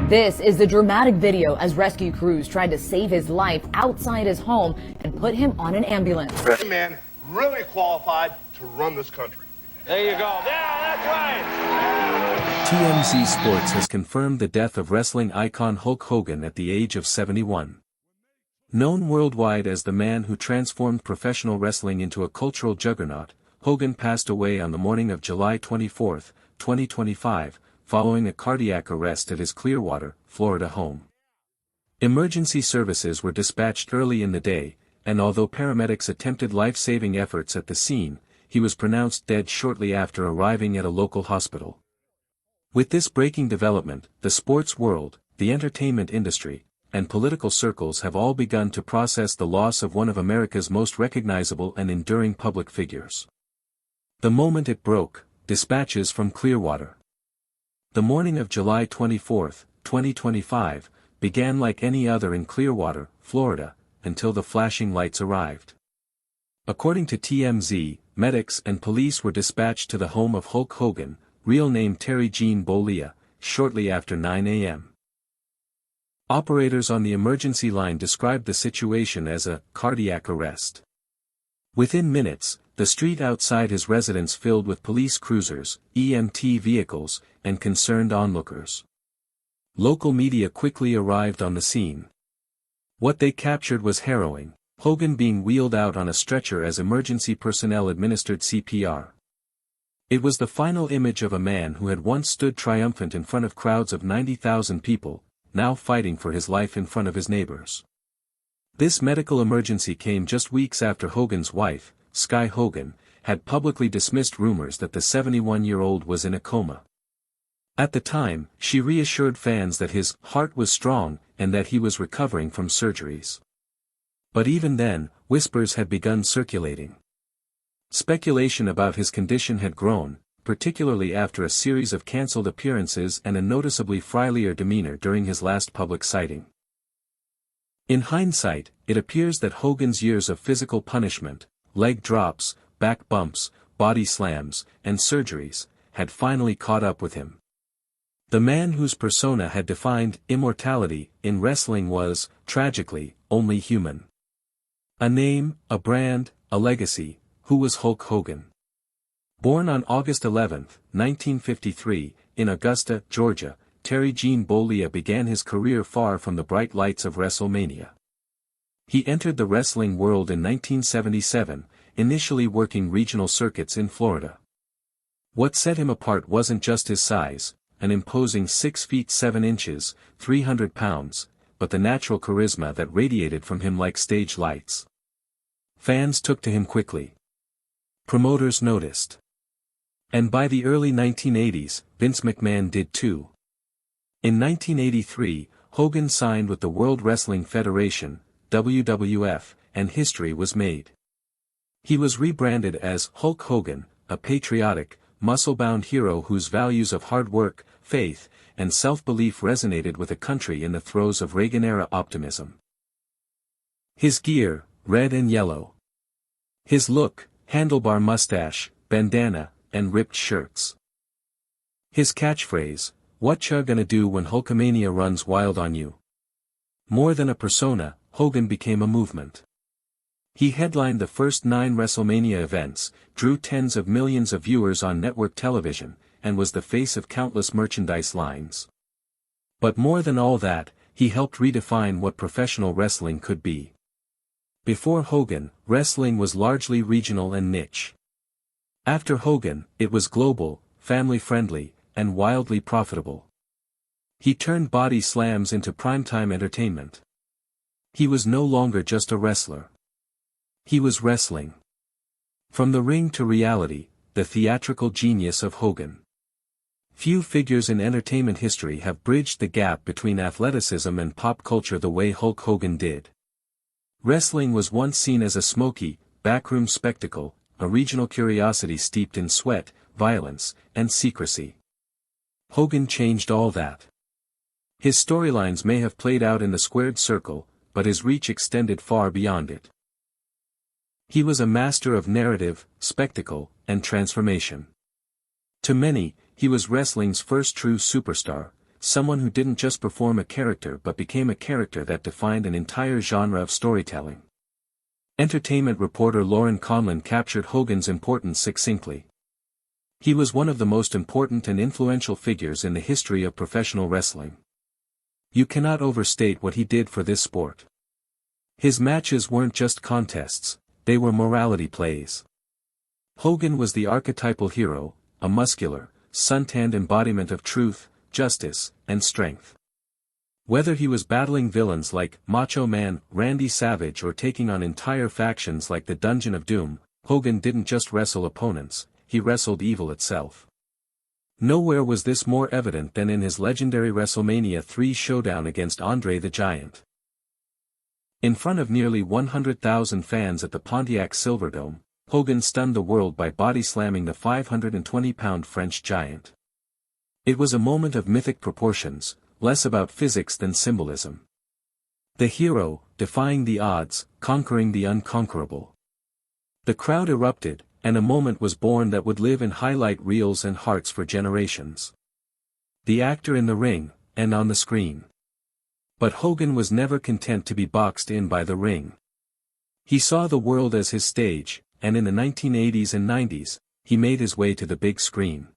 This is the dramatic video as rescue crews tried to save his life outside his home and put him on an ambulance. A man really qualified to run this country. There you go. Yeah, that's right. TMZ Sports has confirmed the death of wrestling icon Hulk Hogan at the age of 71. Known worldwide as the man who transformed professional wrestling into a cultural juggernaut, Hogan passed away on the morning of July 24, 2025, following a cardiac arrest at his Clearwater, Florida home. Emergency services were dispatched early in the day, and although paramedics attempted life-saving efforts at the scene, he was pronounced dead shortly after arriving at a local hospital. With this breaking development, the sports world, the entertainment industry, and political circles have all begun to process the loss of one of America's most recognizable and enduring public figures. The moment it broke, dispatches from Clearwater. The morning of July 24, 2025, began like any other in Clearwater, Florida, until the flashing lights arrived. According to TMZ, medics and police were dispatched to the home of Hulk Hogan, real name Terry Gene Bollea, shortly after 9 a.m. Operators on the emergency line described the situation as a cardiac arrest. Within minutes, the street outside his residence filled with police cruisers, EMT vehicles, and concerned onlookers. Local media quickly arrived on the scene. What they captured was harrowing, Hogan being wheeled out on a stretcher as emergency personnel administered CPR. It was the final image of a man who had once stood triumphant in front of crowds of 90,000 people, now fighting for his life in front of his neighbors. This medical emergency came just weeks after Hogan's wife, Sky Hogan, had publicly dismissed rumors that the 71-year-old was in a coma. At the time, she reassured fans that his heart was strong and that he was recovering from surgeries. But even then, whispers had begun circulating. Speculation about his condition had grown, particularly after a series of cancelled appearances and a noticeably frilier demeanor during his last public sighting. In hindsight, it appears that Hogan's years of physical punishment, leg drops, back bumps, body slams, and surgeries, had finally caught up with him. The man whose persona had defined immortality in wrestling was, tragically, only human. A name, a brand, a legacy. Who was Hulk Hogan? Born on August 11, 1953, in Augusta, Georgia, Terry Gene Bollea began his career far from the bright lights of WrestleMania. He entered the wrestling world in 1977, initially working regional circuits in Florida. What set him apart wasn't just his size, an imposing 6 feet 7 inches, 300 pounds, but the natural charisma that radiated from him like stage lights. Fans took to him quickly. Promoters noticed. And by the early 1980s, Vince McMahon did too. In 1983, Hogan signed with the World Wrestling Federation, WWF, and history was made. He was rebranded as Hulk Hogan, a patriotic, muscle-bound hero whose values of hard work, faith, and self-belief resonated with a country in the throes of Reagan-era optimism. His gear, red and yellow. His look, handlebar mustache, bandana, and ripped shirts. His catchphrase, "What ya gonna do when Hulkamania runs wild on you?" More than a persona, Hogan became a movement. He headlined the first 9 WrestleMania events, drew tens of millions of viewers on network television, and was the face of countless merchandise lines. But more than all that, he helped redefine what professional wrestling could be. Before Hogan, wrestling was largely regional and niche. After Hogan, it was global, family-friendly, and wildly profitable. He turned body slams into primetime entertainment. He was no longer just a wrestler. He was wrestling. From the ring to reality, the theatrical genius of Hogan. Few figures in entertainment history have bridged the gap between athleticism and pop culture the way Hulk Hogan did. Wrestling was once seen as a smoky, backroom spectacle, a regional curiosity steeped in sweat, violence, and secrecy. Hogan changed all that. His storylines may have played out in the squared circle, but his reach extended far beyond it. He was a master of narrative, spectacle, and transformation. To many, he was wrestling's first true superstar, someone who didn't just perform a character but became a character that defined an entire genre of storytelling. Entertainment reporter Lauren Conlon captured Hogan's importance succinctly. He was one of the most important and influential figures in the history of professional wrestling. You cannot overstate what he did for this sport. His matches weren't just contests, they were morality plays. Hogan was the archetypal hero, a muscular, suntanned embodiment of truth, justice, and strength. Whether he was battling villains like Macho Man, Randy Savage, or taking on entire factions like the Dungeon of Doom, Hogan didn't just wrestle opponents, he wrestled evil itself. Nowhere was this more evident than in his legendary WrestleMania 3 showdown against Andre the Giant. In front of nearly 100,000 fans at the Pontiac Silverdome, Hogan stunned the world by body-slamming the 520-pound French giant. It was a moment of mythic proportions, less about physics than symbolism. The hero, defying the odds, conquering the unconquerable. The crowd erupted, and a moment was born that would live in highlight reels and hearts for generations. The actor in the ring, and on the screen. But Hogan was never content to be boxed in by the ring. He saw the world as his stage, and in the 1980s and 90s, he made his way to the big screen.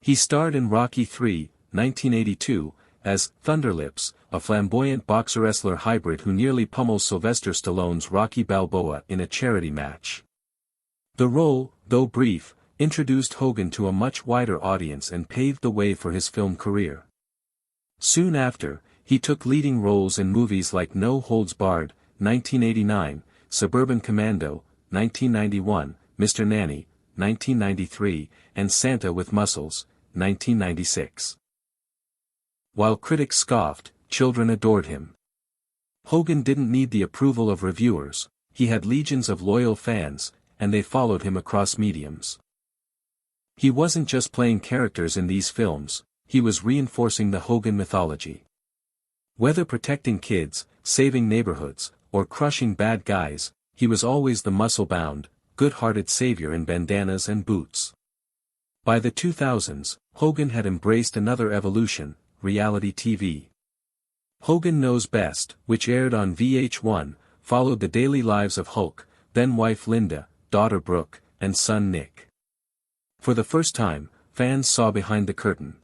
He starred in Rocky III, 1982, as Thunderlips, a flamboyant boxer-wrestler hybrid who nearly pummels Sylvester Stallone's Rocky Balboa in a charity match. The role, though brief, introduced Hogan to a much wider audience and paved the way for his film career. Soon after, he took leading roles in movies like No Holds Barred, 1989, Suburban Commando, 1991, Mr. Nanny, 1993, and Santa with Muscles, 1996. While critics scoffed, children adored him. Hogan didn't need the approval of reviewers, he had legions of loyal fans, and they followed him across mediums. He wasn't just playing characters in these films, he was reinforcing the Hogan mythology. Whether protecting kids, saving neighborhoods, or crushing bad guys, he was always the muscle-bound, good-hearted savior in bandanas and boots. By the 2000s, Hogan had embraced another evolution, reality TV. Hogan Knows Best, which aired on VH1, followed the daily lives of Hulk, then-wife Linda, daughter Brooke, and son Nick. For the first time, fans saw behind the curtain.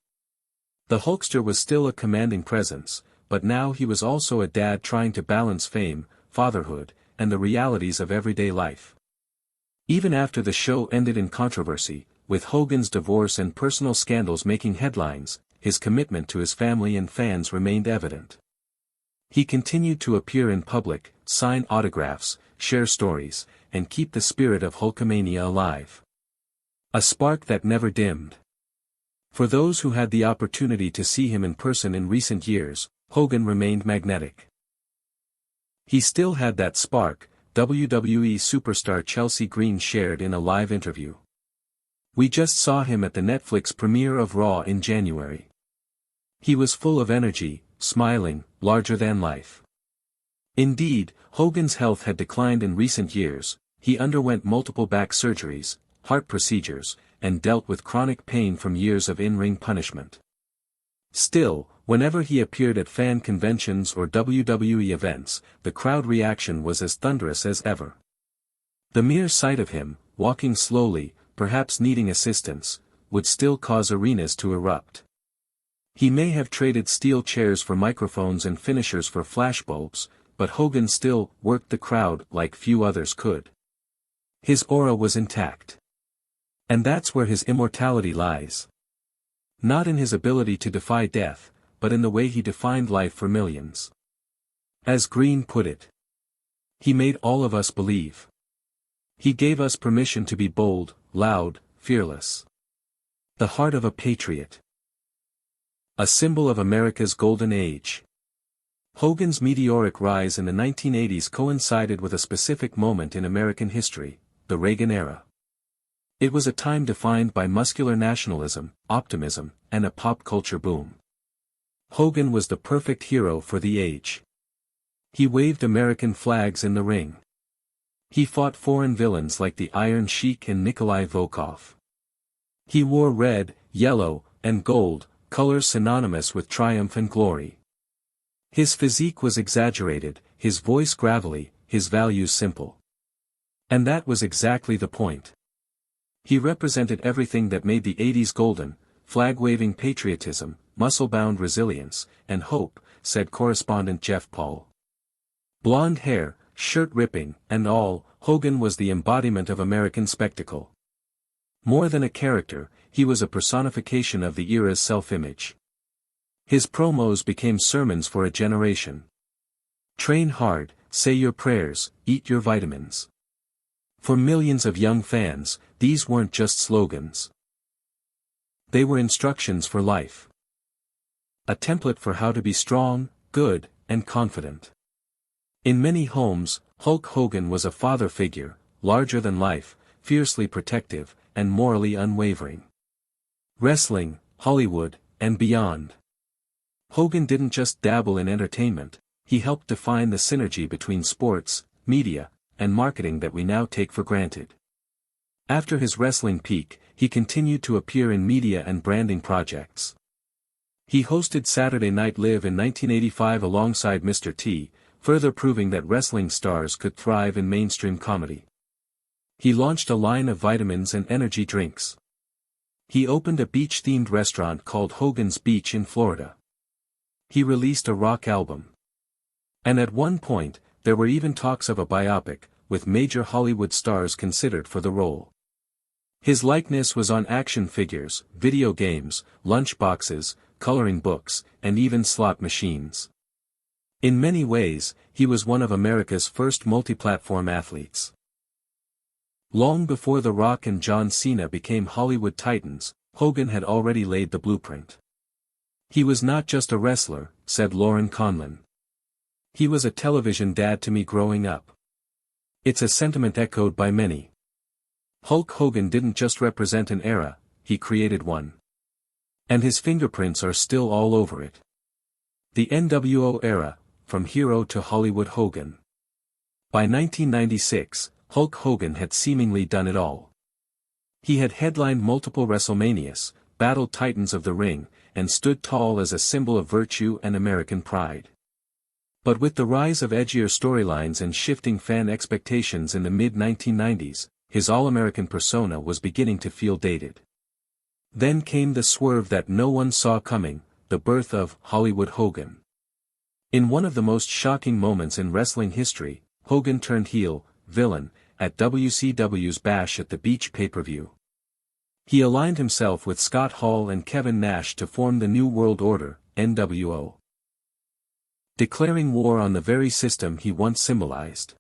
The Hulkster was still a commanding presence, but now he was also a dad trying to balance fame, fatherhood, and the realities of everyday life. Even after the show ended in controversy, with Hogan's divorce and personal scandals making headlines, his commitment to his family and fans remained evident. He continued to appear in public, sign autographs, share stories, and keep the spirit of Hulkamania alive. A spark that never dimmed. For those who had the opportunity to see him in person in recent years, Hogan remained magnetic. He still had that spark, WWE superstar Chelsea Green shared in a live interview. "We just saw him at the Netflix premiere of Raw in January. He was full of energy, smiling, larger than life." Indeed, Hogan's health had declined in recent years, he underwent multiple back surgeries, heart procedures, and dealt with chronic pain from years of in-ring punishment. Still, whenever he appeared at fan conventions or WWE events, the crowd reaction was as thunderous as ever. The mere sight of him, walking slowly, perhaps needing assistance, would still cause arenas to erupt. He may have traded steel chairs for microphones and finishers for flashbulbs, but Hogan still worked the crowd like few others could. His aura was intact. And that's where his immortality lies. Not in his ability to defy death, but in the way he defined life for millions. As Green put it, he made all of us believe. He gave us permission to be bold, loud, fearless. The heart of a patriot. A symbol of America's golden age. Hogan's meteoric rise in the 1980s coincided with a specific moment in American history, the Reagan era. It was a time defined by muscular nationalism, optimism, and a pop culture boom. Hogan was the perfect hero for the age. He waved American flags in the ring. He fought foreign villains like the Iron Sheik and Nikolai Volkov. He wore red, yellow, and gold, colors synonymous with triumph and glory. His physique was exaggerated, his voice gravelly, his values simple. And that was exactly the point. He represented everything that made the 80s golden: flag-waving patriotism, muscle-bound resilience, and hope, said correspondent Jeff Paul. Blonde hair, shirt ripping, and all, Hogan was the embodiment of American spectacle. More than a character, he was a personification of the era's self-image. His promos became sermons for a generation. Train hard, say your prayers, eat your vitamins. For millions of young fans, these weren't just slogans. They were instructions for life. A template for how to be strong, good, and confident. In many homes, Hulk Hogan was a father figure, larger than life, fiercely protective, and morally unwavering. Wrestling, Hollywood, and beyond. Hogan didn't just dabble in entertainment, he helped define the synergy between sports, media, and marketing that we now take for granted. After his wrestling peak, he continued to appear in media and branding projects. He hosted Saturday Night Live in 1985 alongside Mr. T, further proving that wrestling stars could thrive in mainstream comedy. He launched a line of vitamins and energy drinks. He opened a beach-themed restaurant called Hogan's Beach in Florida. He released a rock album. And at one point, there were even talks of a biopic, with major Hollywood stars considered for the role. His likeness was on action figures, video games, lunchboxes, coloring books, and even slot machines. In many ways, he was one of America's first multi-platform athletes. Long before The Rock and John Cena became Hollywood titans, Hogan had already laid the blueprint. He was not just a wrestler, said Lauren Conlon. He was a television dad to me growing up. It's a sentiment echoed by many. Hulk Hogan didn't just represent an era, he created one. And his fingerprints are still all over it. The NWO era, from hero to Hollywood Hogan. By 1996, Hulk Hogan had seemingly done it all. He had headlined multiple WrestleManias, battled titans of the ring, and stood tall as a symbol of virtue and American pride. But with the rise of edgier storylines and shifting fan expectations in the mid-1990s, his all-American persona was beginning to feel dated. Then came the swerve that no one saw coming, the birth of Hollywood Hogan. In one of the most shocking moments in wrestling history, Hogan turned heel, villain, at WCW's Bash at the Beach pay-per-view. He aligned himself with Scott Hall and Kevin Nash to form the New World Order, NWO. Declaring war on the very system he once symbolized.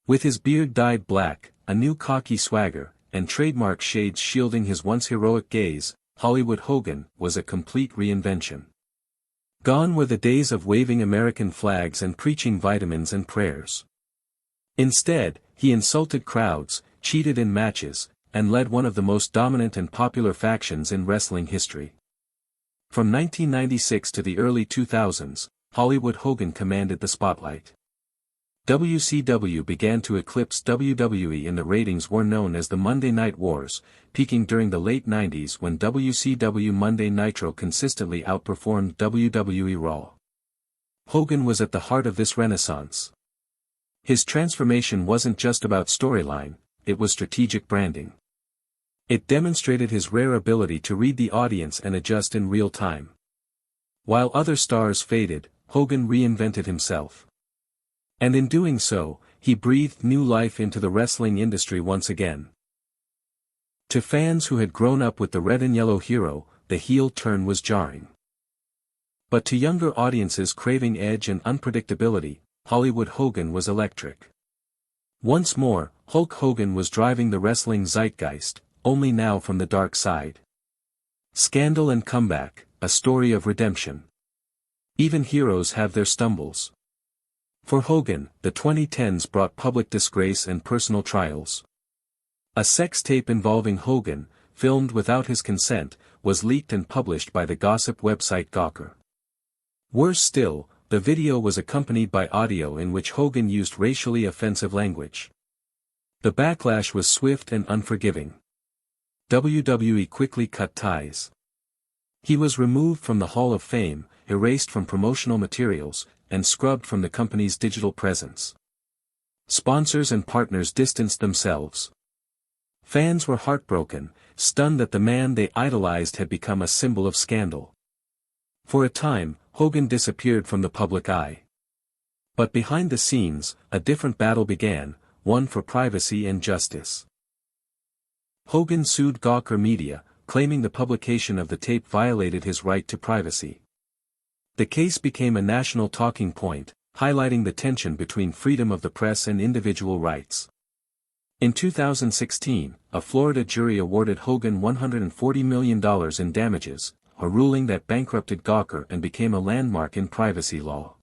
With his beard dyed black, a new cocky swagger, and trademark shades shielding his once heroic gaze, Hollywood Hogan was a complete reinvention. Gone were the days of waving American flags and preaching vitamins and prayers. Instead, he insulted crowds, cheated in matches, and led one of the most dominant and popular factions in wrestling history. From 1996 to the early 2000s, Hollywood Hogan commanded the spotlight. WCW began to eclipse WWE and the ratings were known as the Monday Night Wars, peaking during the late 90s when WCW Monday Nitro consistently outperformed WWE Raw. Hogan was at the heart of this renaissance. His transformation wasn't just about storyline, it was strategic branding. It demonstrated his rare ability to read the audience and adjust in real time. While other stars faded, Hogan reinvented himself. And in doing so, he breathed new life into the wrestling industry once again. To fans who had grown up with the red and yellow hero, the heel turn was jarring. But to younger audiences craving edge and unpredictability, Hollywood Hogan was electric. Once more, Hulk Hogan was driving the wrestling zeitgeist, only now from the dark side. Scandal and comeback, a story of redemption. Even heroes have their stumbles. For Hogan, the 2010s brought public disgrace and personal trials. A sex tape involving Hogan, filmed without his consent, was leaked and published by the gossip website Gawker. Worse still, the video was accompanied by audio in which Hogan used racially offensive language. The backlash was swift and unforgiving. WWE quickly cut ties. He was removed from the Hall of Fame, erased from promotional materials, and scrubbed from the company's digital presence. Sponsors and partners distanced themselves. Fans were heartbroken, stunned that the man they idolized had become a symbol of scandal. For a time, Hogan disappeared from the public eye. But behind the scenes, a different battle began, one for privacy and justice. Hogan sued Gawker Media, claiming the publication of the tape violated his right to privacy. The case became a national talking point, highlighting the tension between freedom of the press and individual rights. In 2016, a Florida jury awarded Hogan $140 million in damages, a ruling that bankrupted Gawker and became a landmark in privacy law.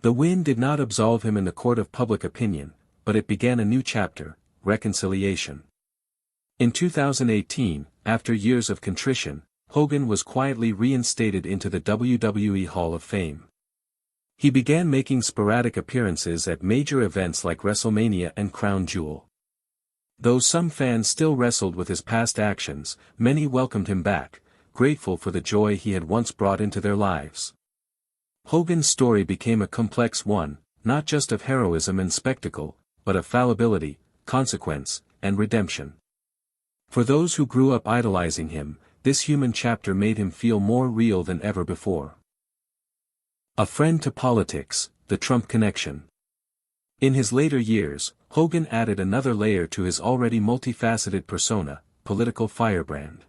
The win did not absolve him in the court of public opinion, but it began a new chapter, reconciliation. In 2018, after years of contrition, Hogan was quietly reinstated into the WWE Hall of Fame. He began making sporadic appearances at major events like WrestleMania and Crown Jewel. Though some fans still wrestled with his past actions, many welcomed him back, grateful for the joy he had once brought into their lives. Hogan's story became a complex one, not just of heroism and spectacle, but of fallibility, consequence, and redemption. For those who grew up idolizing him, this human chapter made him feel more real than ever before. A friend to politics, the Trump connection. In his later years, Hogan added another layer to his already multifaceted persona, political firebrand.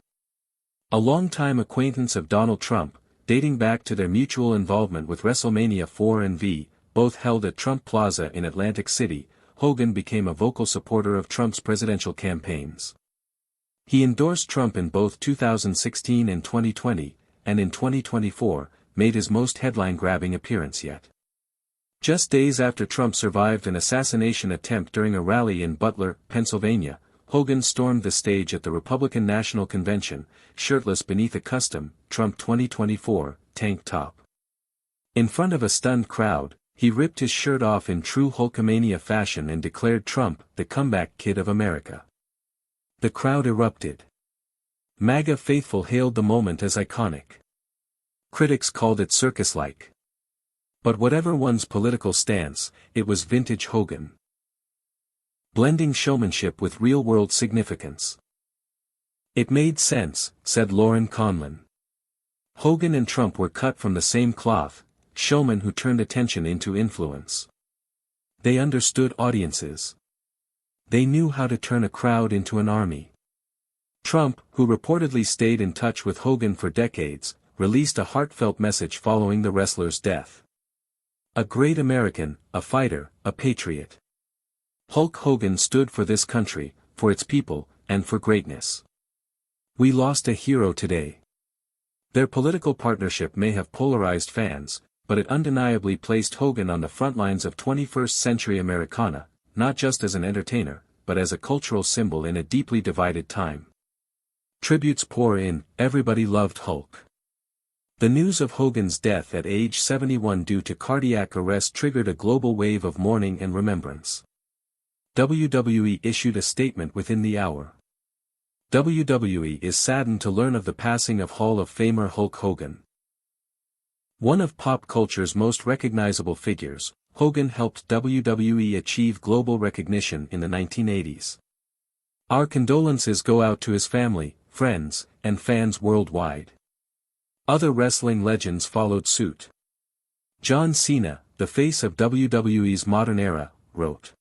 A longtime acquaintance of Donald Trump, dating back to their mutual involvement with WrestleMania 4 and V, both held at Trump Plaza in Atlantic City, Hogan became a vocal supporter of Trump's presidential campaigns. He endorsed Trump in both 2016 and 2020, and in 2024, made his most headline-grabbing appearance yet. Just days after Trump survived an assassination attempt during a rally in Butler, Pennsylvania, Hogan stormed the stage at the Republican National Convention, shirtless beneath a custom, Trump 2024, tank top. In front of a stunned crowd, he ripped his shirt off in true Hulkamania fashion and declared Trump, the comeback kid of America. The crowd erupted. MAGA faithful hailed the moment as iconic. Critics called it circus-like. But whatever one's political stance, it was vintage Hogan. Blending showmanship with real-world significance. It made sense, said Lauren Conlon. Hogan and Trump were cut from the same cloth, showmen who turned attention into influence. They understood audiences. They knew how to turn a crowd into an army. Trump, who reportedly stayed in touch with Hogan for decades, released a heartfelt message following the wrestler's death. A great American, a fighter, a patriot. Hulk Hogan stood for this country, for its people, and for greatness. We lost a hero today. Their political partnership may have polarized fans, but it undeniably placed Hogan on the front lines of 21st century Americana, not just as an entertainer, but as a cultural symbol in a deeply divided time. Tributes pour in, everybody loved Hulk. The news of Hogan's death at age 71 due to cardiac arrest triggered a global wave of mourning and remembrance. WWE issued a statement within the hour. WWE is saddened to learn of the passing of Hall of Famer Hulk Hogan. One of pop culture's most recognizable figures, Hogan helped WWE achieve global recognition in the 1980s. Our condolences go out to his family, friends, and fans worldwide. Other wrestling legends followed suit. John Cena, the face of WWE's modern era, wrote.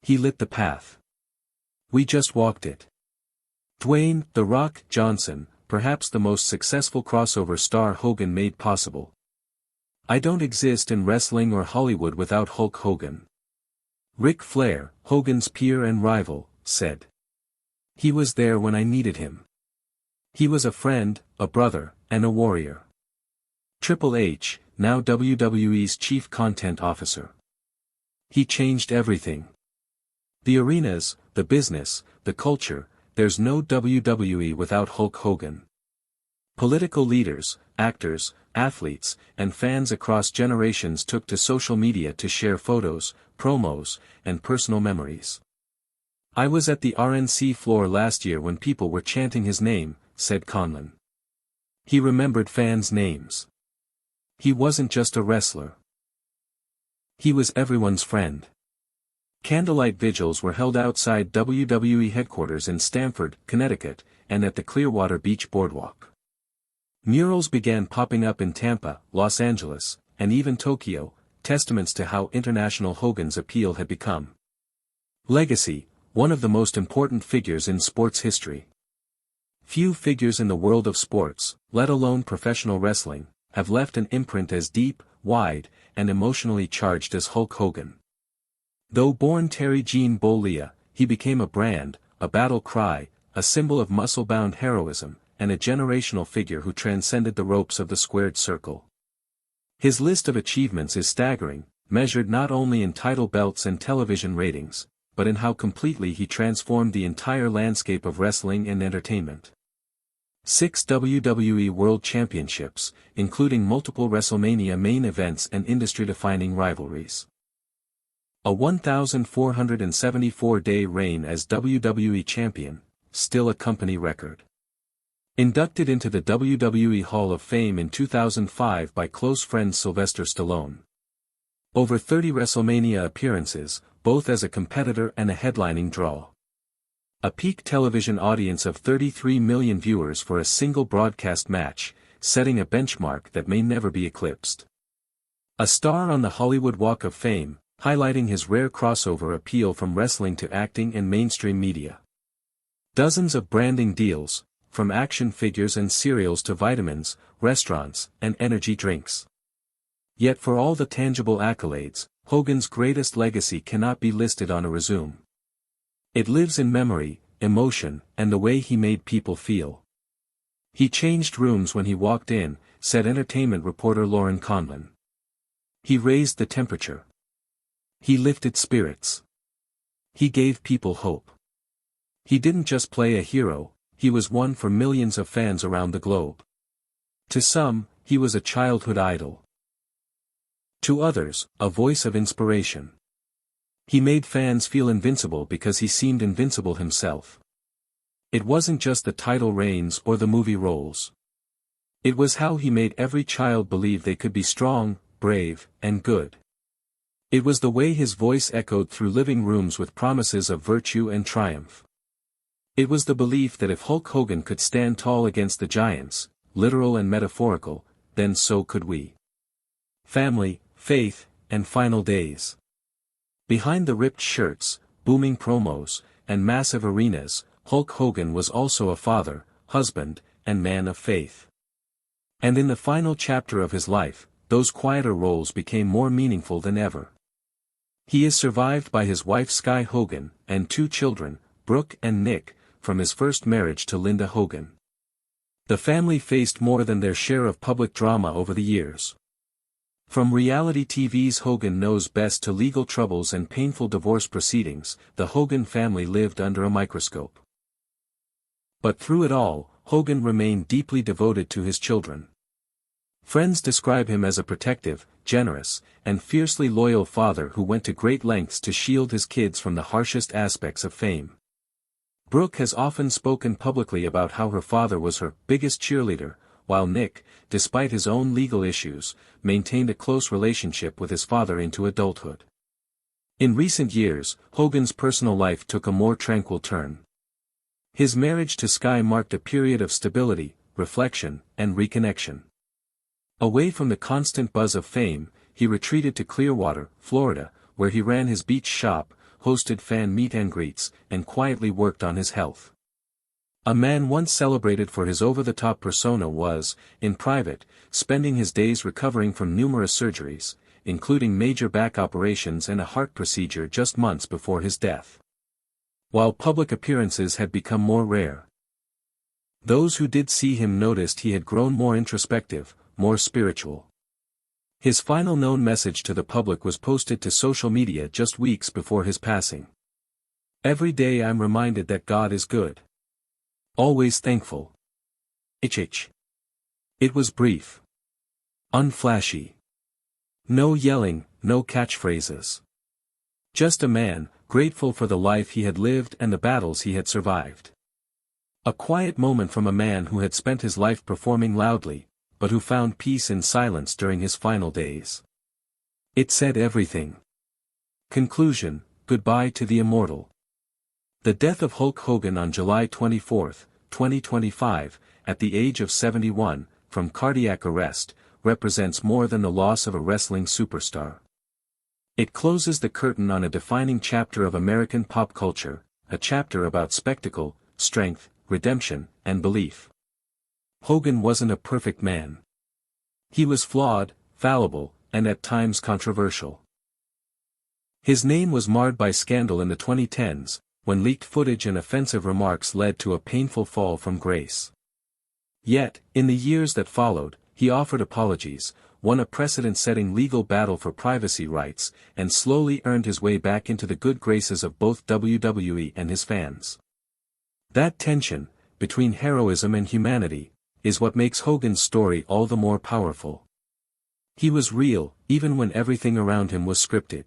He lit the path. We just walked it. Dwayne "The Rock" Johnson, perhaps the most successful crossover star Hogan made possible. I don't exist in wrestling or Hollywood without Hulk Hogan. Ric Flair, Hogan's peer and rival, said. He was there when I needed him. He was a friend, a brother, and a warrior. Triple H, now WWE's chief content officer. He changed everything. The arenas, the business, the culture, there's no WWE without Hulk Hogan. Political leaders, actors, athletes, and fans across generations took to social media to share photos, promos, and personal memories. I was at the RNC floor last year when people were chanting his name, said Conlon. He remembered fans' names. He wasn't just a wrestler. He was everyone's friend. Candlelight vigils were held outside WWE headquarters in Stamford, Connecticut, and at the Clearwater Beach Boardwalk. Murals began popping up in Tampa, Los Angeles, and even Tokyo, testaments to how international Hogan's appeal had become. Legacy, one of the most important figures in sports history. Few figures in the world of sports, let alone professional wrestling, have left an imprint as deep, wide, and emotionally charged as Hulk Hogan. Though born Terry Jean Bollea, he became a brand, a battle cry, a symbol of muscle-bound heroism, and a generational figure who transcended the ropes of the squared circle. His list of achievements is staggering, measured not only in title belts and television ratings, but in how completely he transformed the entire landscape of wrestling and entertainment. 6 WWE World Championships, including multiple WrestleMania main events and industry-defining rivalries. A 1,474-day reign as WWE Champion, still a company record. Inducted into the WWE Hall of Fame in 2005 by close friend Sylvester Stallone. Over 30 WrestleMania appearances, both as a competitor and a headlining draw. A peak television audience of 33 million viewers for a single broadcast match, setting a benchmark that may never be eclipsed. A star on the Hollywood Walk of Fame, highlighting his rare crossover appeal from wrestling to acting and mainstream media. Dozens of branding deals, from action figures and cereals to vitamins, restaurants, and energy drinks. Yet for all the tangible accolades, Hogan's greatest legacy cannot be listed on a resume. It lives in memory, emotion, and the way he made people feel. He changed rooms when he walked in, said entertainment reporter Lauren Conlon. He raised the temperature. He lifted spirits. He gave people hope. He didn't just play a hero, he was one for millions of fans around the globe. To some, he was a childhood idol. To others, a voice of inspiration. He made fans feel invincible because he seemed invincible himself. It wasn't just the title reigns or the movie roles. It was how he made every child believe they could be strong, brave, and good. It was the way his voice echoed through living rooms with promises of virtue and triumph. It was the belief that if Hulk Hogan could stand tall against the giants, literal and metaphorical, then so could we. Family, faith, and final days. Behind the ripped shirts, booming promos, and massive arenas, Hulk Hogan was also a father, husband, and man of faith. And in the final chapter of his life, those quieter roles became more meaningful than ever. He is survived by his wife Sky Hogan, and 2 children, Brooke and Nick, from his first marriage to Linda Hogan. The family faced more than their share of public drama over the years. From reality TV's Hogan Knows Best to legal troubles and painful divorce proceedings, the Hogan family lived under a microscope. But through it all, Hogan remained deeply devoted to his children. Friends describe him as a protective, generous, and fiercely loyal father who went to great lengths to shield his kids from the harshest aspects of fame. Brooke has often spoken publicly about how her father was her biggest cheerleader, while Nick, despite his own legal issues, maintained a close relationship with his father into adulthood. In recent years, Hogan's personal life took a more tranquil turn. His marriage to Sky marked a period of stability, reflection, and reconnection. Away from the constant buzz of fame, he retreated to Clearwater, Florida, where he ran his beach shop, hosted fan meet and greets, and quietly worked on his health. A man once celebrated for his over-the-top persona was, in private, spending his days recovering from numerous surgeries, including major back operations and a heart procedure just months before his death. While public appearances had become more rare, those who did see him noticed he had grown more introspective, more spiritual. His final known message to the public was posted to social media just weeks before his passing. "Every day I'm reminded that God is good. Always thankful. HH." It was brief. Unflashy. No yelling, no catchphrases. Just a man, grateful for the life he had lived and the battles he had survived. A quiet moment from a man who had spent his life performing loudly, but who found peace in silence during his final days. It said everything. Conclusion: goodbye to the immortal. The death of Hulk Hogan on July 24, 2025, at the age of 71, from cardiac arrest, represents more than the loss of a wrestling superstar. It closes the curtain on a defining chapter of American pop culture, a chapter about spectacle, strength, redemption, and belief. Hogan wasn't a perfect man. He was flawed, fallible, and at times controversial. His name was marred by scandal in the 2010s, when leaked footage and offensive remarks led to a painful fall from grace. Yet, in the years that followed, he offered apologies, won a precedent-setting legal battle for privacy rights, and slowly earned his way back into the good graces of both WWE and his fans. That tension, between heroism and humanity, is what makes Hogan's story all the more powerful. He was real, even when everything around him was scripted.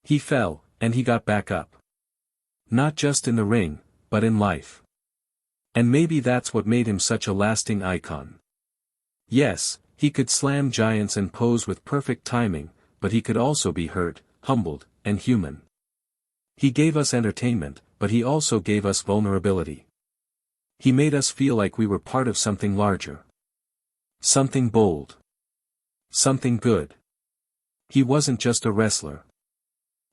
He fell, and he got back up. Not just in the ring, but in life. And maybe that's what made him such a lasting icon. Yes, he could slam giants and pose with perfect timing, but he could also be hurt, humbled, and human. He gave us entertainment, but he also gave us vulnerability. He made us feel like we were part of something larger. Something bold. Something good. He wasn't just a wrestler.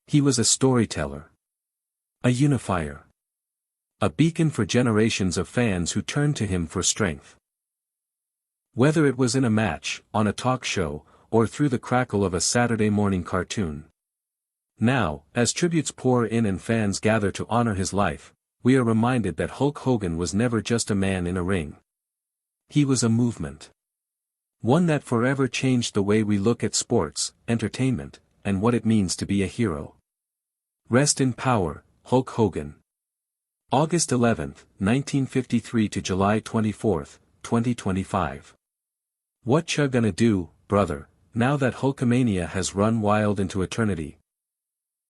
He was a storyteller. A unifier. A beacon for generations of fans who turned to him for strength. Whether it was in a match, on a talk show, or through the crackle of a Saturday morning cartoon. Now, as tributes pour in and fans gather to honor his life, we are reminded that Hulk Hogan was never just a man in a ring. He was a movement. One that forever changed the way we look at sports, entertainment, and what it means to be a hero. Rest in power, Hulk Hogan. August 11, 1953 to July 24, 2025. What ya gonna do, brother, now that Hulkamania has run wild into eternity?